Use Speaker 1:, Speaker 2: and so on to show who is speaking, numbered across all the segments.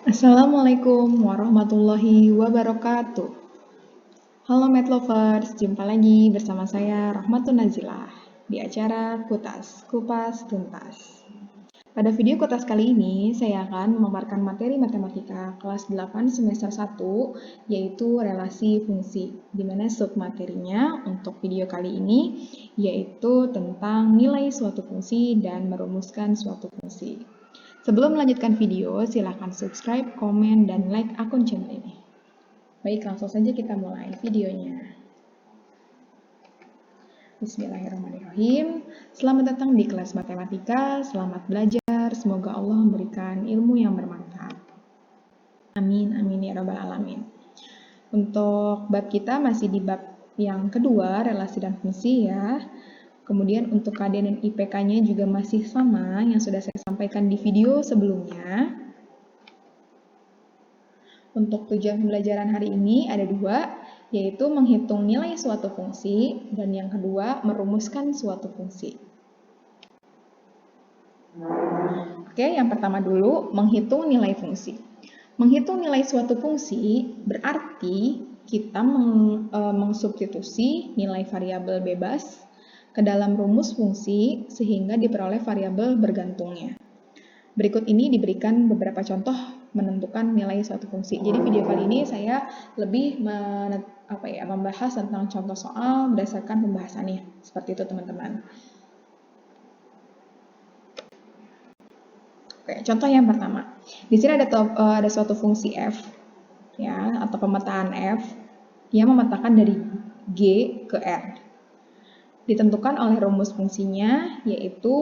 Speaker 1: Assalamualaikum warahmatullahi wabarakatuh. Halo Math Lovers, jumpa lagi bersama saya Rahmatun Nazilah di acara Kupas Tuntas. Pada video Kutas kali ini, saya akan memaparkan materi matematika kelas 8 semester 1, yaitu relasi fungsi, di mana submaterinya untuk video kali ini yaitu tentang nilai suatu fungsi dan merumuskan suatu fungsi. Sebelum melanjutkan video, silahkan subscribe, komen, dan like akun channel ini. Baik, langsung saja kita mulai videonya. Bismillahirrahmanirrahim. Selamat datang di kelas matematika, selamat belajar. Semoga Allah memberikan ilmu yang bermanfaat. Amin, amin ya rabbal alamin. Untuk bab kita masih di bab yang kedua, relasi dan fungsi ya. Kemudian untuk KD dan IPK-nya juga masih sama yang sudah saya sampaikan di video sebelumnya. Untuk tujuan pembelajaran hari ini ada dua, yaitu menghitung nilai suatu fungsi, dan yang kedua, merumuskan suatu fungsi. Oke, yang pertama dulu, menghitung nilai fungsi. Menghitung nilai suatu fungsi berarti kita mengsubstitusi nilai variabel bebas ke dalam rumus fungsi sehingga diperoleh variabel bergantungnya. Berikut ini diberikan beberapa contoh menentukan nilai suatu fungsi. Jadi video kali ini saya lebih membahas tentang contoh soal berdasarkan pembahasannya. Seperti itu teman-teman. Oke, contoh yang pertama. Di sini ada suatu fungsi f, ya, atau pemetaan f yang memetakan dari G ke R. Ditentukan oleh rumus fungsinya yaitu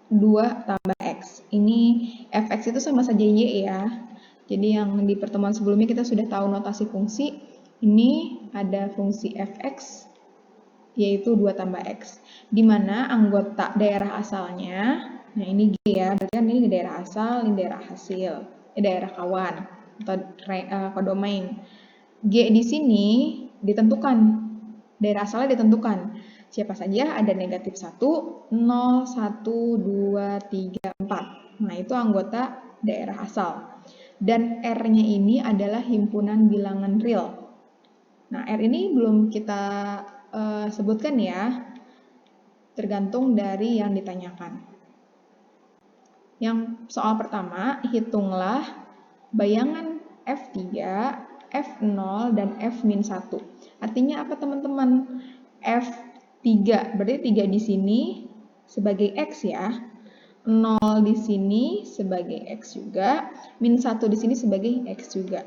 Speaker 1: 2 tambah X. Ini fx itu sama saja Y ya. Jadi yang di pertemuan sebelumnya kita sudah tahu notasi fungsi. Ini ada fungsi fx yaitu 2 tambah X. Di mana anggota daerah asalnya, nah ini G ya, berarti kan ini daerah asal, ini daerah hasil, daerah kawan atau kodomain. G di sini ditentukan, daerah asalnya ditentukan. Siapa saja ada negatif 1, 0, 1, 2, 3, 4. Nah, itu anggota daerah asal. Dan R-nya ini adalah himpunan bilangan real. Nah, R ini belum kita sebutkan ya, tergantung dari yang ditanyakan. Yang soal pertama, hitunglah bayangan F3, F0, dan F-1. Artinya apa teman-teman? F3, berarti 3 di sini sebagai X ya. 0 di sini sebagai X juga. Min 1 di sini sebagai X juga.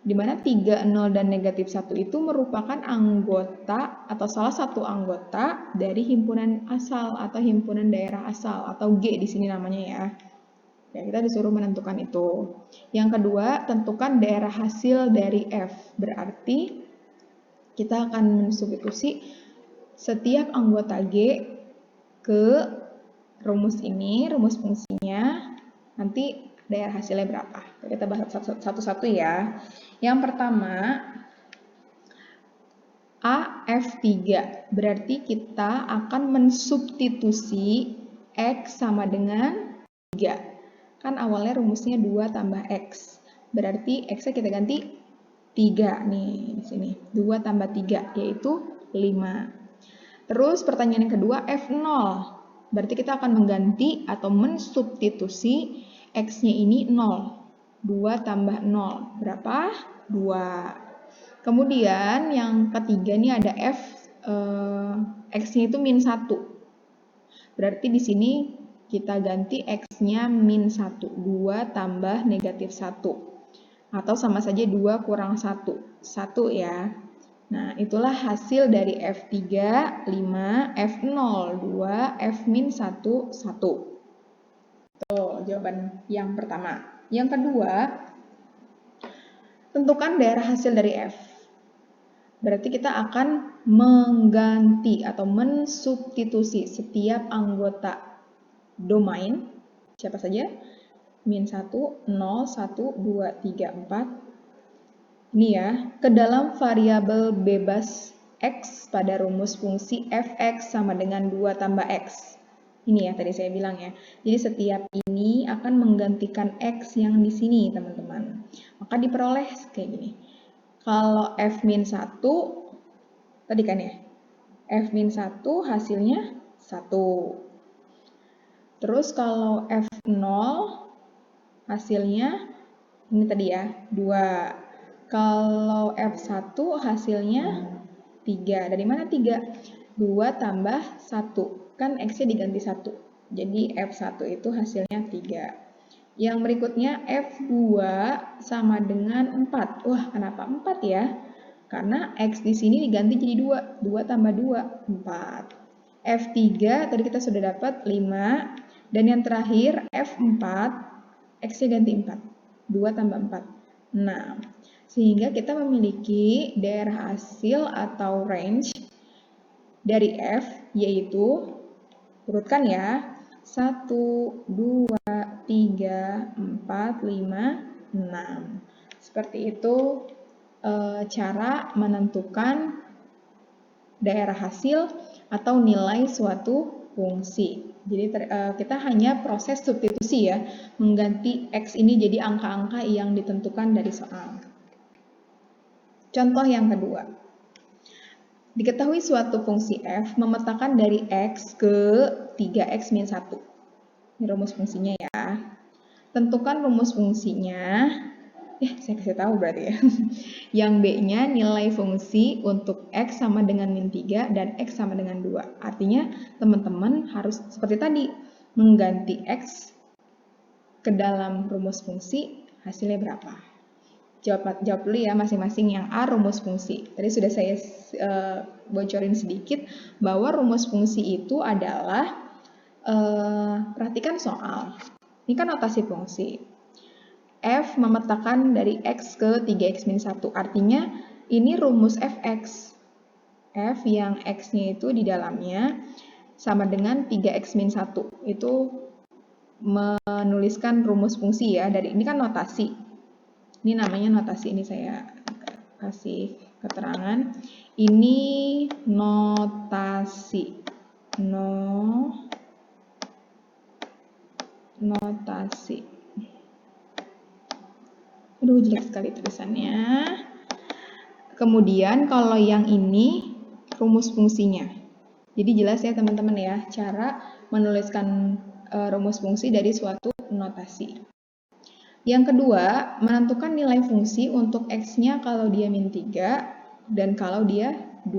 Speaker 1: Di mana 3, 0, dan negatif 1 itu merupakan anggota atau salah satu anggota dari himpunan asal atau himpunan daerah asal atau G di sini namanya ya. Ya, kita disuruh menentukan itu. Yang kedua, tentukan daerah hasil dari F. Berarti kita akan mensubstitusi setiap anggota G ke rumus ini, rumus fungsinya, nanti daerah hasilnya berapa. Kita bahas satu-satu ya. Yang pertama, AF3, berarti kita akan mensubstitusi X sama dengan 3. Kan awalnya rumusnya 2 tambah X. Berarti X-nya kita ganti 3 nih di sini. 2 tambah 3 yaitu 5. Terus pertanyaan yang kedua F0. Berarti kita akan mengganti atau mensubstitusi X-nya ini 0. 2 tambah 0. Berapa? 2. Kemudian yang ketiga ini ada X-nya itu min 1. Berarti di sini kita ganti X-nya min 1. 2 tambah negatif 1. Atau sama saja 2 kurang 1. 1 ya. Nah, itulah hasil dari F3, 5, F0, 2, F-1, 1. Tuh, jawaban yang pertama. Yang kedua, tentukan daerah hasil dari F. Berarti kita akan mengganti atau mensubstitusi setiap anggota domain. Siapa saja? Min 1, 0, 1, 2, 3, 4. Ini ya, ke dalam variabel bebas X pada rumus fungsi fx sama dengan 2 tambah X. Ini ya, tadi saya bilang ya. Jadi setiap ini akan menggantikan X yang di sini, teman-teman. Maka diperoleh kayak gini. Kalau F-1, tadi kan ya, F-1 hasilnya 1. Terus kalau F0 hasilnya, ini tadi ya, 2. Kalau F1 hasilnya 3. Dari mana 3? 2 tambah 1. Kan X-nya diganti 1. Jadi F1 itu hasilnya 3. Yang berikutnya F2 sama dengan 4. Wah, kenapa 4 ya? Karena X di sini diganti jadi 2. 2 tambah 2, 4. F3 tadi kita sudah dapat 5. Dan yang terakhir F4, X-nya ganti 4. 2 tambah 4, 6. Sehingga kita memiliki daerah hasil atau range dari F, yaitu, urutkan ya, 1, 2, 3, 4, 5, 6. Seperti itu cara menentukan daerah hasil atau nilai suatu fungsi. Jadi kita hanya proses substitusi ya, mengganti X ini jadi angka-angka yang ditentukan dari soal. Contoh yang kedua. Diketahui suatu fungsi f memetakan dari X ke 3X-1. Ini rumus fungsinya ya. Tentukan rumus fungsinya. Saya kasih tahu berarti ya. Yang B-nya nilai fungsi untuk X sama dengan min 3 dan X sama dengan 2. Artinya teman-teman harus seperti tadi, mengganti X ke dalam rumus fungsi, hasilnya berapa? Jawab dulu ya masing-masing. Yang A rumus fungsi. Tadi sudah saya bocorin sedikit bahwa rumus fungsi itu adalah, perhatikan soal. Ini kan notasi fungsi. F memetakan dari X ke 3X-1. Artinya ini rumus Fx. F yang X-nya itu di dalamnya sama dengan 3X-1. Itu menuliskan rumus fungsi ya. Dari ini kan notasi. Ini namanya notasi. Ini saya kasih keterangan. Ini notasi. Notasi. Aduh, jelek sekali tulisannya. Kemudian kalau yang ini rumus fungsinya. Jadi jelas ya teman-teman ya, cara menuliskan rumus fungsi dari suatu notasi. Yang kedua, menentukan nilai fungsi untuk X-nya kalau dia min 3 dan kalau dia 2.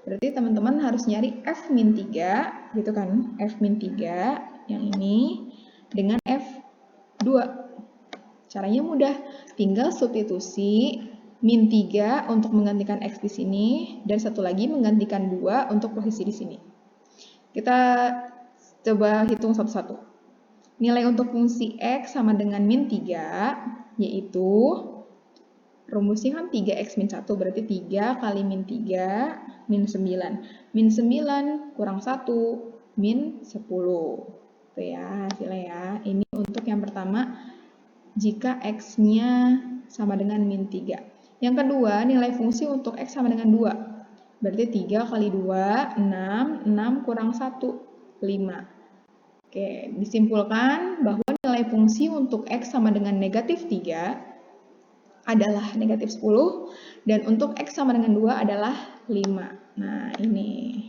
Speaker 1: Berarti teman-teman harus nyari F min 3, gitu kan, F min 3 yang ini dengan F2. Caranya mudah, tinggal substitusi min 3 untuk menggantikan X di sini, dan satu lagi menggantikan 2 untuk posisi di sini. Kita coba hitung satu-satu. Nilai untuk fungsi X sama dengan min 3, yaitu rumusnya kan 3X-1, berarti 3 kali min 3, min 9. Min 9 kurang 1, min 10. Itu ya hasilnya ya. Ini untuk yang pertama, jika X-nya sama dengan min 3. Yang kedua, nilai fungsi untuk X sama dengan 2. Berarti 3 kali 2, 6. 6 kurang 1, 5. Oke, disimpulkan bahwa nilai fungsi untuk X sama dengan negatif 3 adalah negatif 10. Dan untuk X sama dengan 2 adalah 5. Nah, ini.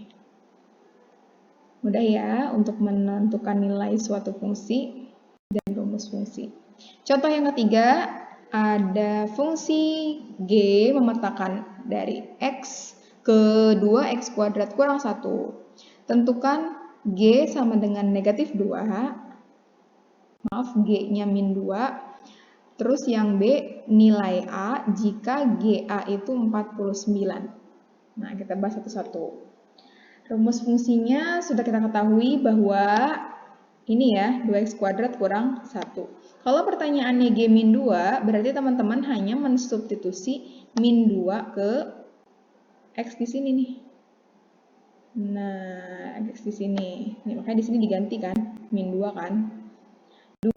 Speaker 1: Mudah ya untuk menentukan nilai suatu fungsi dan rumus fungsi. Contoh yang ketiga, ada fungsi G memetakan dari X ke 2X kuadrat kurang 1. Tentukan G sama dengan negatif 2. Maaf, G-nya min 2. Terus yang B, nilai A jika GA itu 49. Nah, kita bahas satu-satu. Rumus fungsinya sudah kita ketahui bahwa ini ya, 2X kuadrat kurang 1. Kalau pertanyaannya G min 2, berarti teman-teman hanya mensubstitusi min 2 ke X di sini nih. Nah, X di sini. Nih, makanya di sini diganti kan, min 2 kan.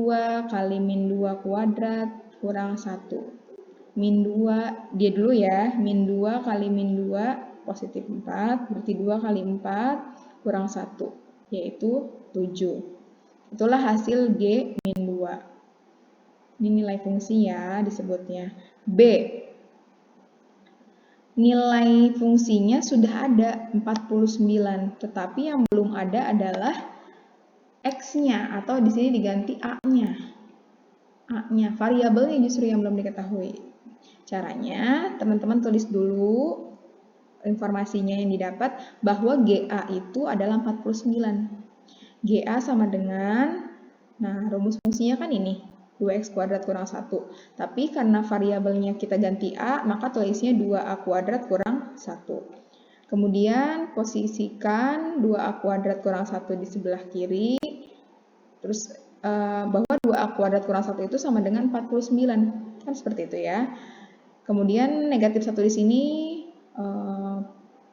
Speaker 1: 2 kali min 2 kuadrat kurang 1. Min 2, dia dulu ya, min 2 kali min 2 positif 4, berarti 2 kali 4 kurang 1, yaitu 7. Itulah hasil G min 2. Ini nilai fungsi ya disebutnya. B. Nilai fungsinya sudah ada 49, tetapi yang belum ada adalah X-nya, atau di sini diganti A-nya. A-nya, variabelnya justru yang belum diketahui. Caranya, teman-teman tulis dulu informasinya yang didapat bahwa GA itu adalah 49. GA sama dengan, nah rumus fungsinya kan ini, 2x kuadrat kurang 1. Tapi karena variabelnya kita ganti A, maka tulisnya 2a kuadrat kurang 1. Kemudian posisikan 2a kuadrat kurang 1 di sebelah kiri. Terus bahwa 2a kuadrat kurang 1 itu sama dengan 49. Kan seperti itu ya. Kemudian negatif 1 di sini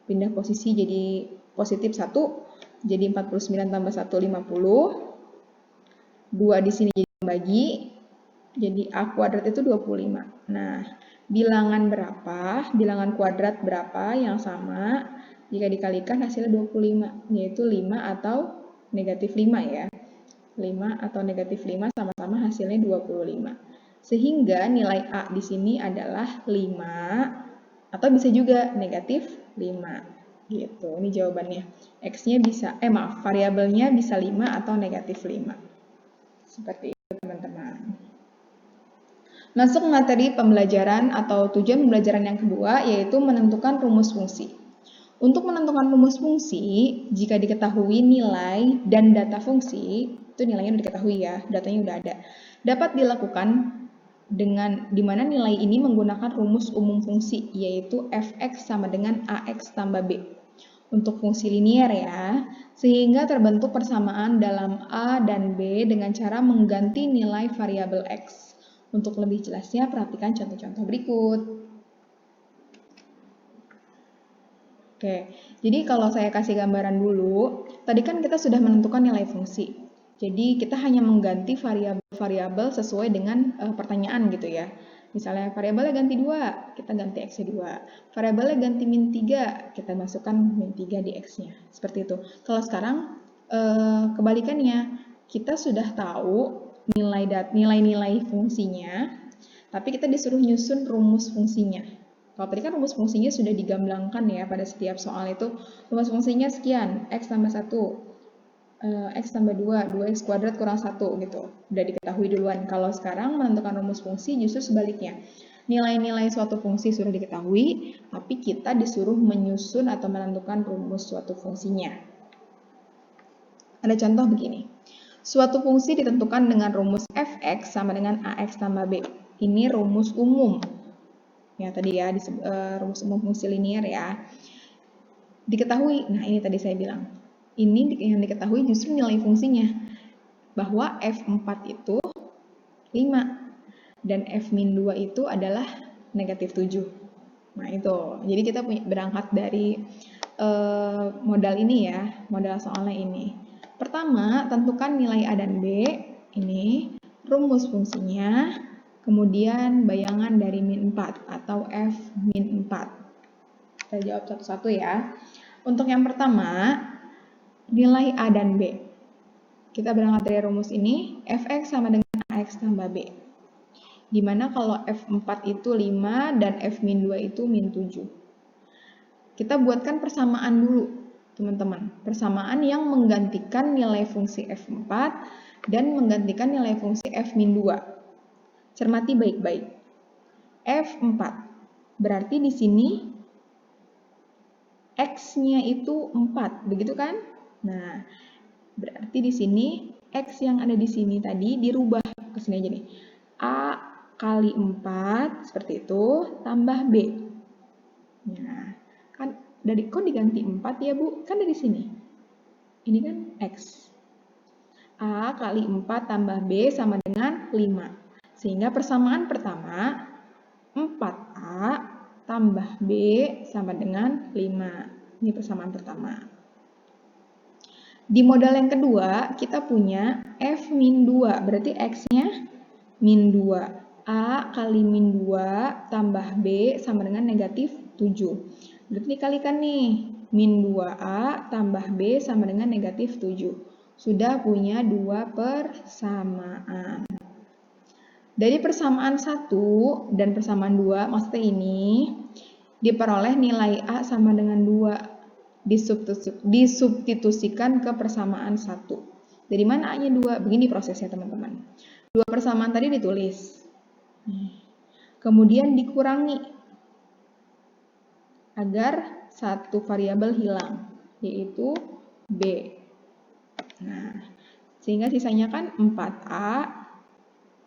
Speaker 1: pindah posisi jadi positif 1. Jadi 49 tambah 1, 50. 2 di sini jadi membagi. Jadi A kuadrat itu 25. Nah, bilangan berapa? Bilangan kuadrat berapa yang sama jika dikalikan hasilnya 25, yaitu 5 atau negatif 5 ya. 5 atau negatif 5 sama-sama hasilnya 25. Sehingga nilai A di sini adalah 5 atau bisa juga negatif 5. Gitu. Ini jawabannya. X-nya bisa, variabelnya bisa 5 atau negatif 5. Seperti itu, teman-teman. Masuk materi pembelajaran atau tujuan pembelajaran yang kedua, yaitu menentukan rumus fungsi. Untuk menentukan rumus fungsi, jika diketahui nilai dan data fungsi, itu nilainya udah diketahui ya, datanya udah ada, dapat dilakukan dengan dimana nilai ini menggunakan rumus umum fungsi, yaitu fx sama dengan ax tambah b. Untuk fungsi linier ya, sehingga terbentuk persamaan dalam a dan b dengan cara mengganti nilai variabel x. Untuk lebih jelasnya, perhatikan contoh-contoh berikut. Oke, jadi kalau saya kasih gambaran dulu, tadi kan kita sudah menentukan nilai fungsi. Jadi kita hanya mengganti variabel sesuai dengan pertanyaan gitu ya. Misalnya variabelnya ganti 2, kita ganti X-nya 2. Variabelnya ganti min 3, kita masukkan min 3 di X-nya. Seperti itu. Kalau sekarang kebalikannya, kita sudah tahu nilai-nilai fungsinya, tapi kita disuruh nyusun rumus fungsinya. Kalau tadi kan rumus fungsinya sudah digamblangkan ya pada setiap soal itu. Rumus fungsinya sekian, X tambah 1, X tambah 2, 2X kuadrat kurang 1 gitu. Udah diketahui duluan. Kalau sekarang menentukan rumus fungsi justru sebaliknya. Nilai-nilai suatu fungsi sudah diketahui, tapi kita disuruh menyusun atau menentukan rumus suatu fungsinya. Ada contoh begini. Suatu fungsi ditentukan dengan rumus fx sama dengan ax tambah b. Ini rumus umum. Ya tadi ya, rumus umum fungsi linier ya. Diketahui, nah ini tadi saya bilang. Ini yang diketahui justru nilai fungsinya. Bahwa f4 itu 5. Dan f-2 itu adalah negatif 7. Nah itu, jadi kita berangkat dari modal ini ya, modal soalnya ini. Pertama, tentukan nilai A dan B, ini rumus fungsinya, kemudian bayangan dari min 4 atau F min 4. Kita jawab satu-satu ya. Untuk yang pertama, nilai A dan B. Kita berangkat dari rumus ini, Fx sama dengan Ax tambah B. Dimana kalau F4 itu 5 dan F min 2 itu min 7. Kita buatkan persamaan dulu, teman-teman. Persamaan yang menggantikan nilai fungsi F4 dan menggantikan nilai fungsi F min 2. Cermati baik-baik. F4. Berarti di sini X-nya itu 4, begitu kan? Nah, berarti di sini X yang ada di sini tadi dirubah ke sini aja nih. A kali 4, seperti itu, tambah B. Nah, kan kok diganti 4 ya Bu? Kan dari sini. Ini kan X. A kali 4 tambah B sama dengan 5. Sehingga persamaan pertama, 4A tambah B sama dengan 5. Ini persamaan pertama. Di modal yang kedua, kita punya F min 2. Berarti X-nya min 2. A kali min 2 tambah B sama dengan negatif 7. Berarti dikalikan nih. Min 2A tambah B sama dengan negatif 7. sudah punya 2 persamaan. Dari persamaan 1 dan persamaan 2, maksudnya ini, diperoleh nilai A sama dengan 2. Disubstitusikan ke persamaan 1. Dari mana A-nya 2? Begini prosesnya teman-teman. 2 persamaan tadi ditulis. Kemudian dikurangi agar satu variabel hilang, yaitu B. Nah, sehingga sisanya kan 4A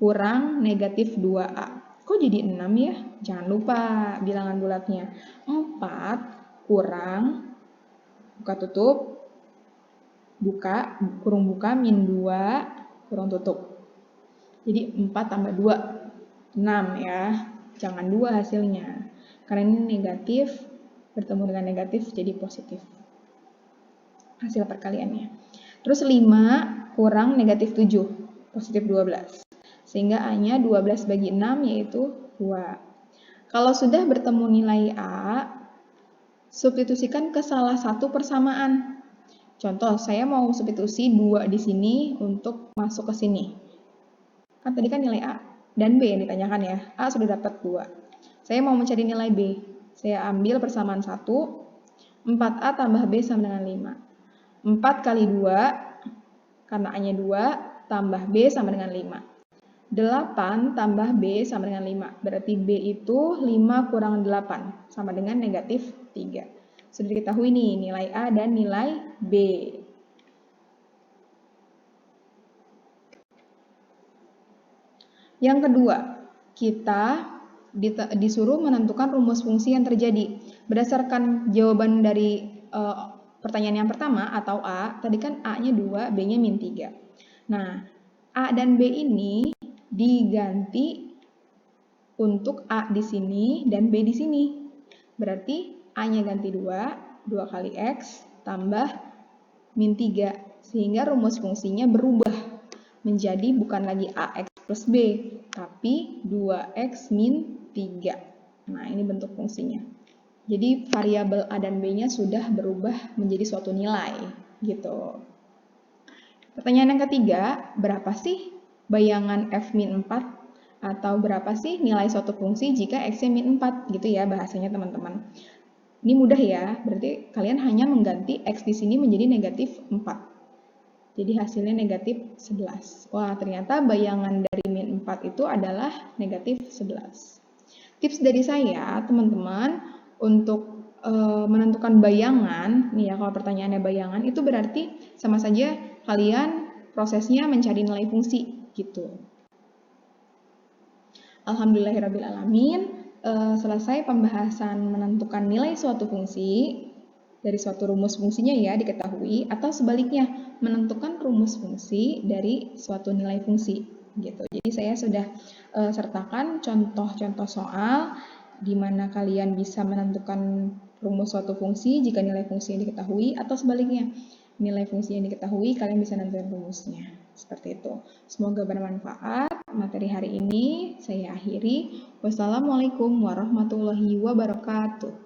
Speaker 1: kurang negatif 2A. Kok jadi 6 ya? Jangan lupa bilangan bulatnya. 4 kurang, buka tutup, buka, kurung buka, min 2, kurung tutup. Jadi 4 tambah 2, 6 ya. Jangan 2 hasilnya. Karena ini negatif, bertemu dengan negatif jadi positif. Hasil perkaliannya. Terus 5 kurang negatif 7, positif 12. Sehingga A-nya 12 bagi 6 yaitu 2. Kalau sudah bertemu nilai A, substitusikan ke salah satu persamaan. Contoh, saya mau substitusi 2 di sini untuk masuk ke sini. Kan tadi kan nilai A dan B yang ditanyakan ya. A sudah dapat 2. Saya mau mencari nilai B. Saya ambil persamaan 1, 4A tambah B sama dengan 5. 4 kali 2, karena A-nya 2, tambah B sama dengan 5. 8 tambah B sama dengan 5. Berarti B itu 5 kurang 8 sama dengan negatif 3. Sudah diketahui nih nilai A dan nilai B. Yang kedua, kita disuruh menentukan rumus fungsi yang terjadi. Berdasarkan jawaban dari pertanyaan yang pertama atau A, tadi kan A-nya 2, B-nya min 3. Nah, A dan B ini diganti untuk A di sini dan B di sini. Berarti A-nya ganti 2, 2 kali X tambah min 3. Sehingga rumus fungsinya berubah menjadi bukan lagi AX plus B, tapi 2X min 3. Nah, ini bentuk fungsinya. Jadi variabel A dan B-nya sudah berubah menjadi suatu nilai, gitu. Pertanyaan yang ketiga, berapa sih bayangan F min 4? Atau berapa sih nilai suatu fungsi jika X-nya min 4? Gitu ya bahasanya teman-teman. Ini mudah ya, berarti kalian hanya mengganti X di sini menjadi negatif 4. Jadi hasilnya negatif 11. Wah, ternyata bayangan dari min 4 itu adalah negatif 11. Tips dari saya, teman-teman, untuk menentukan bayangan, nih ya kalau pertanyaannya bayangan, itu berarti sama saja kalian prosesnya mencari nilai fungsi, gitu. Alhamdulillahirrabbilalamin, selesai pembahasan menentukan nilai suatu fungsi. Dari suatu rumus fungsinya ya diketahui, atau sebaliknya menentukan rumus fungsi dari suatu nilai fungsi gitu. Jadi saya sudah sertakan contoh-contoh soal di mana kalian bisa menentukan rumus suatu fungsi jika nilai fungsi yang diketahui, atau sebaliknya nilai fungsi yang diketahui kalian bisa nentuin rumusnya. Seperti itu. Semoga bermanfaat materi hari ini. Saya akhiri. Wassalamualaikum warahmatullahi wabarakatuh.